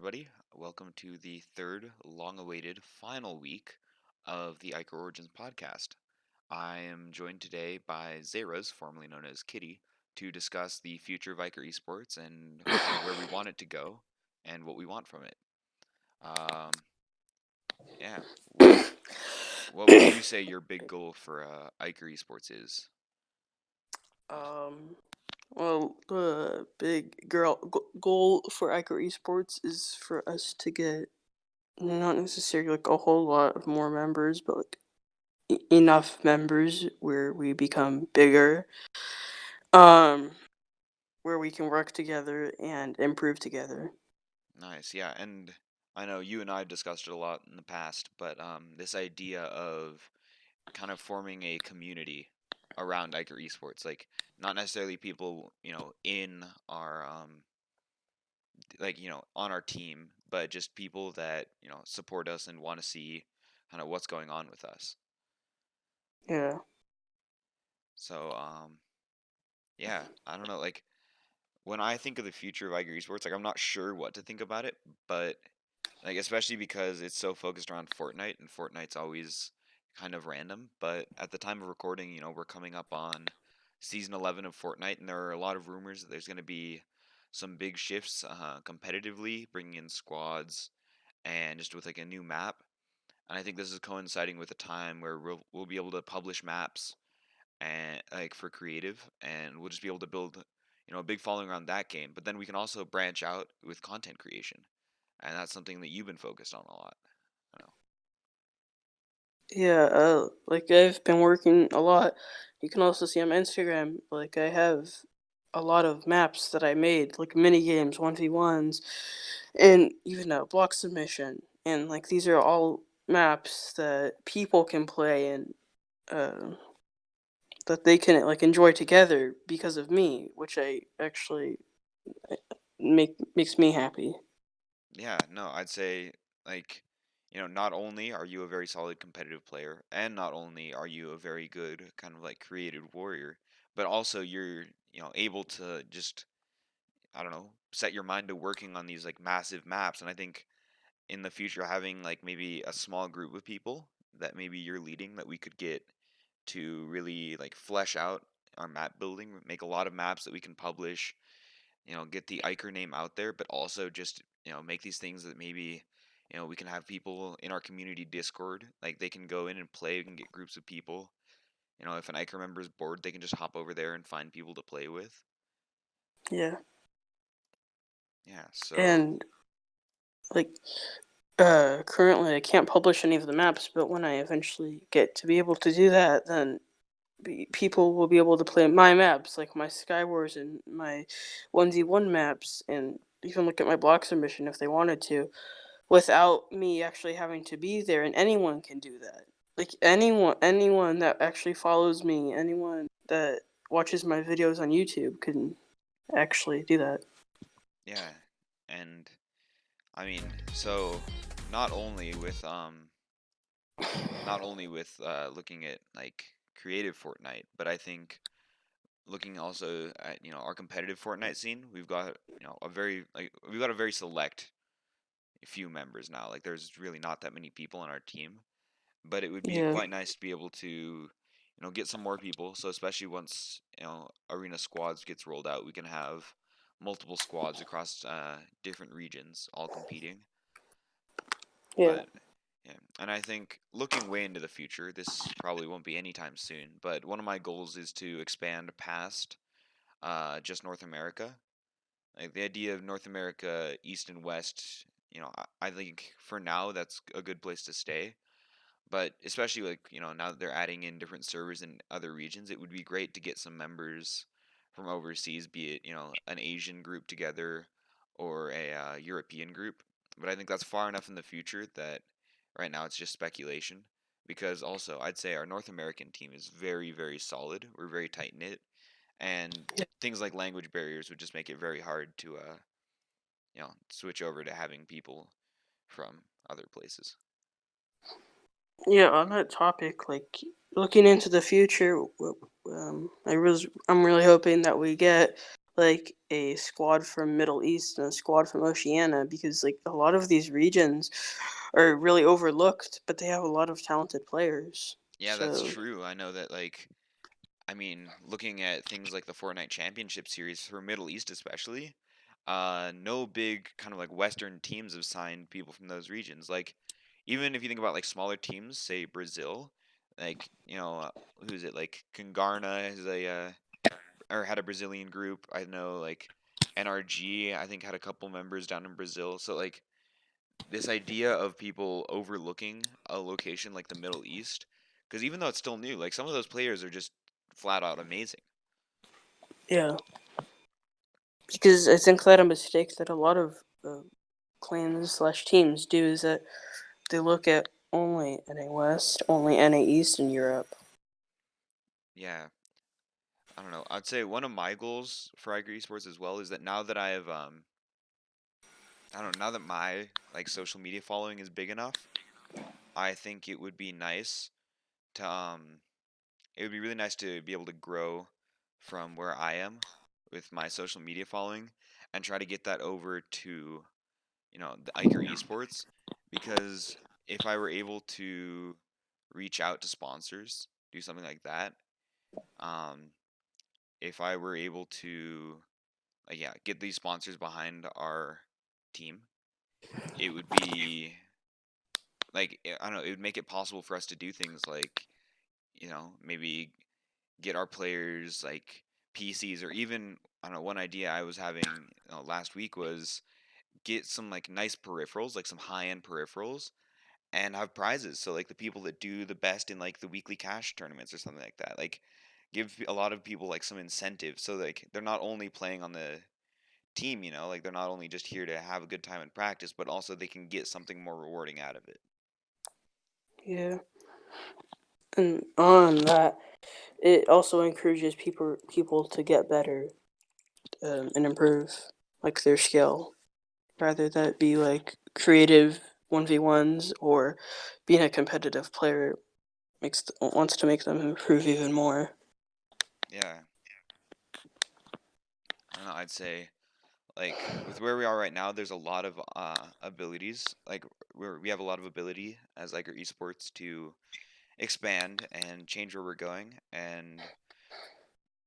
everybody. Welcome to the third long-awaited final week of the ICHOR Origins podcast. I am joined today by Xaeraz, formerly known as Kitty, to discuss the future of ICHOR eSports and where we want it to go and what we want from it. Um, yeah, what would you say your big goal for ICHOR eSports is? Um, the big goal for ICHOR Esports is for us to get not necessarily like a whole lot of more members, but like enough members where we become bigger, um, where we can work together and improve together. Nice, yeah, and I know you and I have discussed it a lot in the past, but this idea of kind of forming a community around Iker Esports, like not necessarily people, in our on our team, but just people that, support us and want to see kind of what's going on with us. Yeah. So, yeah, I don't know, like when I think of the future of Iker Esports, like I'm not sure what to think about it, but like especially because it's so focused around Fortnite and Fortnite's always kind of random, but at the time of recording, we're coming up on season 11 of Fortnite and there are a lot of rumors that there's going to be some big shifts competitively, bringing in squads and just with like a new map. And I think this is coinciding with a time where we'll be able to publish maps and like for creative and we'll just be able to build a big following around that game, but then we can also branch out with content creation, and that's something that you've been focused on a lot. I know. Yeah, like I've been working a lot. You can also see on my Instagram, like I have a lot of maps that I made, like mini games, 1v1s, and even a block submission. And like these are all maps that people can play and uh, that they can like enjoy together because of me, which I actually makes me happy. Yeah, no, I'd say like, not only are you a very solid competitive player, and not only are you a very good kind of like creative warrior, but also you're, able to just, I don't know, set your mind to working on these like massive maps. And I think in the future having like maybe a small group of people that maybe you're leading that we could get to really like flesh out our map building, make a lot of maps that we can publish, get the Iker name out there, but also just, make these things that maybe, we can have people in our community Discord, like they can go in and play, we can get groups of people. If an Iker member is bored, they can just hop over there and find people to play with. Yeah, Yeah, so and like currently I can't publish any of the maps, but when I eventually get to be able to do that, then people will be able to play my maps, like my Skywars and my 1v1 maps, and even look at my block submission if they wanted to, without me actually having to be there. And anyone can do that. Like anyone that actually follows me, anyone that watches my videos on YouTube can actually do that. yeah, and I mean, so not only with looking at like creative Fortnite, but I think looking also at our competitive Fortnite scene, we've got we've got a very select few members now. Like there's really not that many people on our team, but it would be Yeah, quite nice to be able to get some more people. So especially once arena squads gets rolled out, we can have multiple squads across different regions all competing. yeah, But yeah, and I think looking way into the future, this probably won't be anytime soon. But one of my goals is to expand past just North America. Like the idea of North America, East and West, I think for now that's a good place to stay. But especially like, now that they're adding in different servers in other regions, it would be great to get some members from overseas, be it, an Asian group together or a European group. But I think that's far enough in the future that right now it's just speculation. Because also, I'd say our North American team is very, very solid. We're very tight knit, and things like language barriers would just make it very hard to switch over to having people from other places. yeah. On that topic, like looking into the future, I'm really hoping that we get like a squad from Middle East and a squad from Oceania, because like a lot of these regions are really overlooked, but they have a lot of talented players. Yeah, that's So true. I know that like I mean, looking at things like the Fortnite Championship Series for Middle East especially, no big kind of like Western teams have signed people from those regions. Like, even if you think about like smaller teams, say Brazil, like who's it? Like Congarna is or had a Brazilian group. I know like NRG, I think had a couple members down in Brazil. So like this idea of people overlooking a location like the Middle East, because even though it's still new, like some of those players are just flat out amazing. yeah, because I think that a mistake that a lot of clans slash teams do is that they look at only NA West, only NA East in Europe. Yeah, I don't know. I'd say one of my goals for ICHOR Esports as well is that now that I have I don't know, now that my like social media following is big enough, I think it would be nice to it would be really nice to be able to grow from where I am with my social media following and try to get that over to, the ICHOR Esports, because if I were able to reach out to sponsors, do something like that, um, if I were able to, yeah, get these sponsors behind our team, it would be like I don't know, it would make it possible for us to do things like, maybe get our players like PCs, or even I don't know, one idea I was having last week was get some like nice peripherals, like some high-end peripherals, and have prizes. So like the people that do the best in like the weekly cash tournaments or something like that, like give a lot of people like some incentive, so like they're not only playing on the team, like they're not only just here to have a good time in practice, but also they can get something more rewarding out of it. Yeah, and on that, it also encourages people to get better and improve like their skill, rather that be like creative 1v1s or being a competitive player wants to make them improve even more. Yeah, I don't know. I'd say like with where we are right now, there's a lot of abilities. Like we have a lot of ability as like our esports to expand and change where we're going. And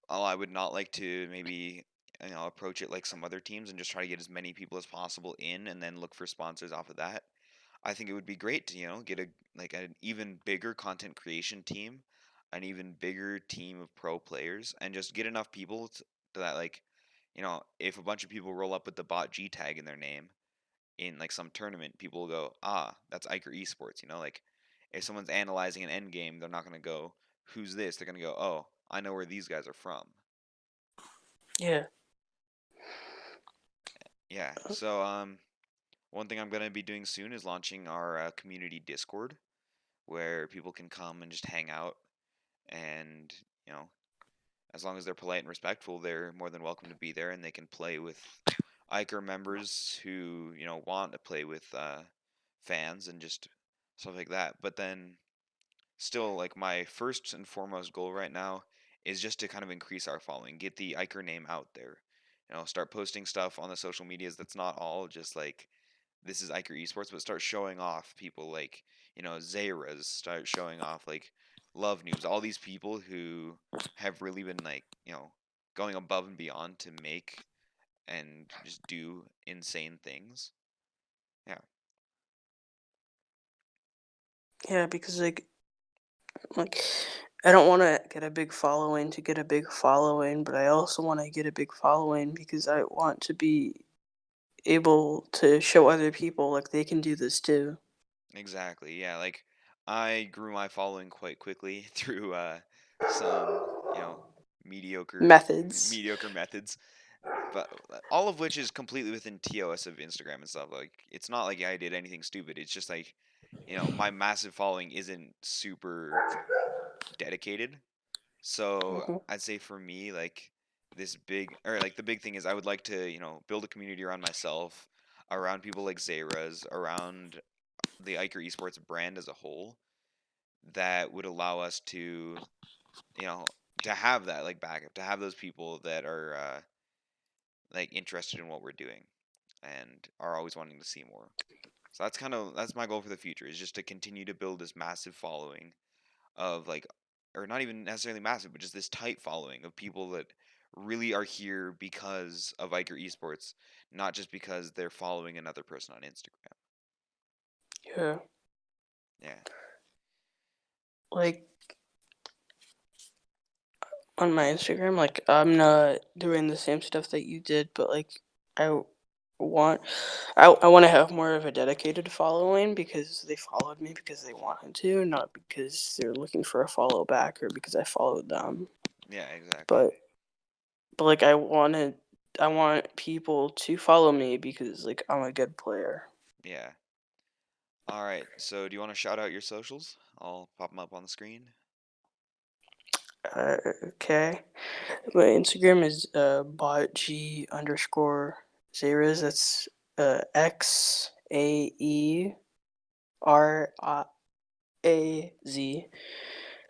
while I would not like to maybe approach it like some other teams and just try to get as many people as possible in and then look for sponsors off of that, I think it would be great to get a like an even bigger content creation team, an even bigger team of pro players, and just get enough people to that like if a bunch of people roll up with the bot G tag in their name in like some tournament, people will go, ah, that's ICHOR Esports. Like if someone's analyzing an end game, they're not gonna go, who's this? They're gonna go, oh, I know where these guys are from. Yeah. Yeah. So one thing I'm gonna be doing soon is launching our community Discord, where people can come and just hang out, and you know as long as they're polite and respectful, they're more than welcome to be there, and they can play with ICHOR members who want to play with fans and just stuff like that. But then still, like my first and foremost goal right now is just to kind of increase our following, get the ICHOR name out there. Start posting stuff on the social medias that's not all just like this is ICHOR Esports, but start showing off people like Xaeraz, start showing off like Love Noobs, all these people who have really been like going above and beyond to make and just do insane things. Yeah, Yeah, because like I don't want to get a big following to get a big following, but I also want to get a big following because I want to be able to show other people like they can do this too. exactly. Yeah, like I grew my following quite quickly through some mediocre Methods. mediocre methods, but all of which is completely within TOS of Instagram and stuff. Like it's not like I did anything stupid. It's just like my massive following isn't super dedicated. So Mhm. I'd say for me, like this big or like the big thing is I would like to build a community around myself, around people like Xaeraz, around the ICHOR Esports brand as a whole, that would allow us to you know to have that like backup, to have those people that are like interested in what we're doing and are always wanting to see more. So that's my goal for the future is just to continue to build this massive following of like, or not even necessarily massive, but just this tight following of people that really are here because of ICHOR esports, not just because they're following another person on Instagram. Yeah. Yeah. Like on my Instagram, like I'm not doing the same stuff that you did, but like I want I want to have more of a dedicated following because they followed me because they wanted to, not because they're looking for a follow back or because I followed them. Yeah, exactly. But like I want people to follow me because like I'm a good player. Yeah. All right. So do you want to shout out your socials? I'll pop them up on the screen. Okay. My Instagram is botg_Xaeraz. That's XAERAZ.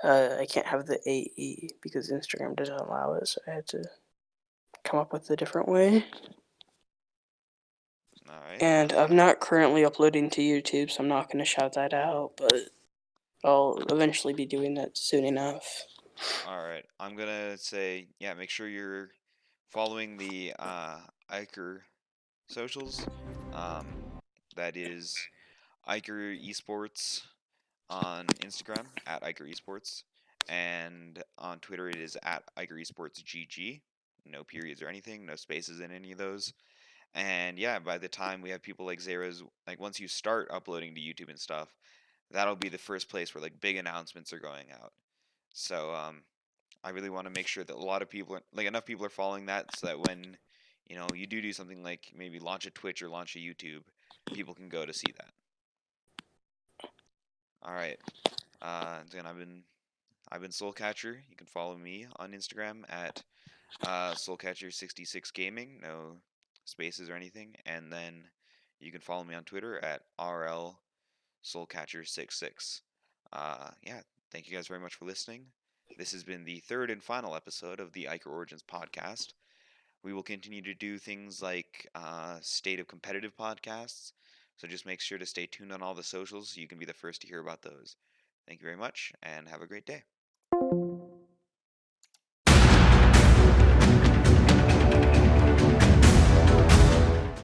I can't have the AE because Instagram doesn't allow it, so I had to come up with a different way. All right. And I'm not currently uploading to YouTube, so I'm not going to shout that out, but I'll eventually be doing that soon enough. All right. I'm gonna say, yeah, make sure you're following the ICHOR socials. Um, that is ICHOR Esports on Instagram at ICHOR Esports, and on Twitter it is at ICHOR Esports GG. No periods or anything, no spaces in any of those. And yeah, by the time we have people like Xaeraz, like once you start uploading to YouTube and stuff, that'll be the first place where like big announcements are going out. So I really want to make sure that a lot of people, like enough people, are following that so that when you do something like maybe launch a Twitch or launch a YouTube, people can go to see that. All right. Again, I've been Soulcatcher. You can follow me on Instagram at Soulcatcher66 Gaming, no spaces or anything, and then you can follow me on Twitter at RL Soulcatcher66. Yeah, thank you guys very much for listening. This has been the third and final episode of the ICHOR Origins podcast. We will continue to do things like state of competitive podcasts, so just make sure to stay tuned on all the socials so you can be the first to hear about those. Thank you very much, and have a great day.